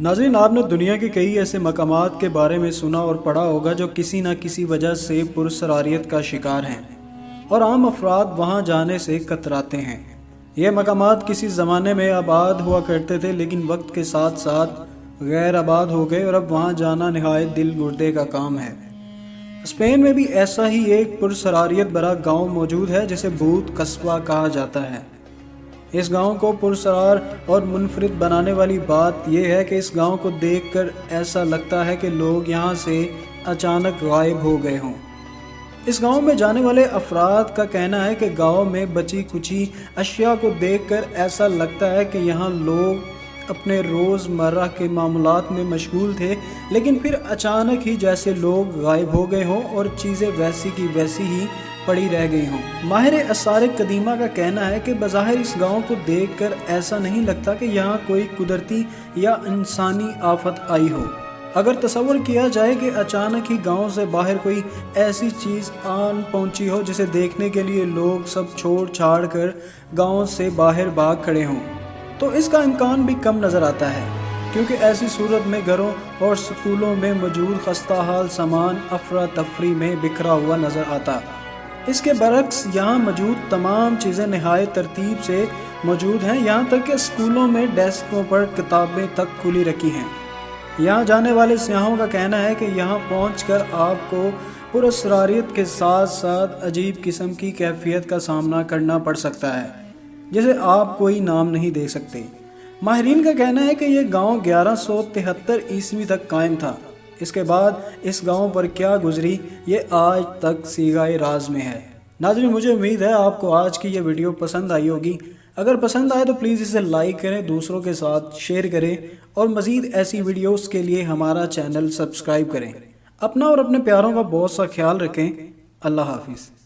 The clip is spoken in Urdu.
ناظرین، آپ نے دنیا کے کئی ایسے مقامات کے بارے میں سنا اور پڑھا ہوگا جو کسی نہ کسی وجہ سے پرسراریت کا شکار ہیں اور عام افراد وہاں جانے سے کتراتے ہیں۔ یہ مقامات کسی زمانے میں آباد ہوا کرتے تھے، لیکن وقت کے ساتھ ساتھ غیر آباد ہو گئے اور اب وہاں جانا نہایت دل گردے کا کام ہے۔ اسپین میں بھی ایسا ہی ایک پرسراریت بھرا گاؤں موجود ہے جسے بھوت قصبہ کہا جاتا ہے۔ اس گاؤں کو پرسرار اور منفرد بنانے والی بات یہ ہے کہ اس گاؤں کو دیکھ کر ایسا لگتا ہے کہ لوگ یہاں سے اچانک غائب ہو گئے ہوں۔ اس گاؤں میں جانے والے افراد کا کہنا ہے کہ گاؤں میں بچی کچی اشیاء کو دیکھ کر ایسا لگتا ہے کہ یہاں لوگ اپنے روز مرہ کے معاملات میں مشغول تھے، لیکن پھر اچانک ہی جیسے لوگ غائب ہو گئے ہوں اور چیزیں ویسی کی ویسی ہی پڑی رہ گئی ہوں۔ ماہر آثار قدیمہ کا کہنا ہے کہ بظاہر اس گاؤں کو دیکھ کر ایسا نہیں لگتا کہ یہاں کوئی قدرتی یا انسانی آفت آئی ہو۔ اگر تصور کیا جائے کہ اچانک ہی گاؤں سے باہر کوئی ایسی چیز آن پہنچی ہو جسے دیکھنے کے لیے لوگ سب چھوڑ چھاڑ کر گاؤں سے باہر بھاگ کھڑے ہوں، تو اس کا امکان بھی کم نظر آتا ہے، کیونکہ ایسی صورت میں گھروں اور سکولوں میں موجود خستہ حال سامان افراتفری میں بکھرا ہوا نظر آتا۔ اس کے برعکس یہاں موجود تمام چیزیں نہایت ترتیب سے موجود ہیں، یہاں تک کہ سکولوں میں ڈیسکوں پر کتابیں تک کھلی رکھی ہیں۔ یہاں جانے والے سیاحوں کا کہنا ہے کہ یہاں پہنچ کر آپ کو پراسراریت کے ساتھ ساتھ عجیب قسم کی کیفیت کا سامنا کرنا پڑ سکتا ہے جسے آپ کوئی نام نہیں دے سکتے۔ ماہرین کا کہنا ہے کہ یہ گاؤں 1173 عیسوی تک قائم تھا۔ اس کے بعد اس گاؤں پر کیا گزری یہ آج تک سیغۂ راز میں ہے۔ ناظرین، مجھے امید ہے آپ کو آج کی یہ ویڈیو پسند آئی ہوگی۔ اگر پسند آئے تو پلیز اسے لائک کریں، دوسروں کے ساتھ شیئر کریں اور مزید ایسی ویڈیوز کے لیے ہمارا چینل سبسکرائب کریں۔ اپنا اور اپنے پیاروں کا بہت سا خیال رکھیں۔ اللہ حافظ۔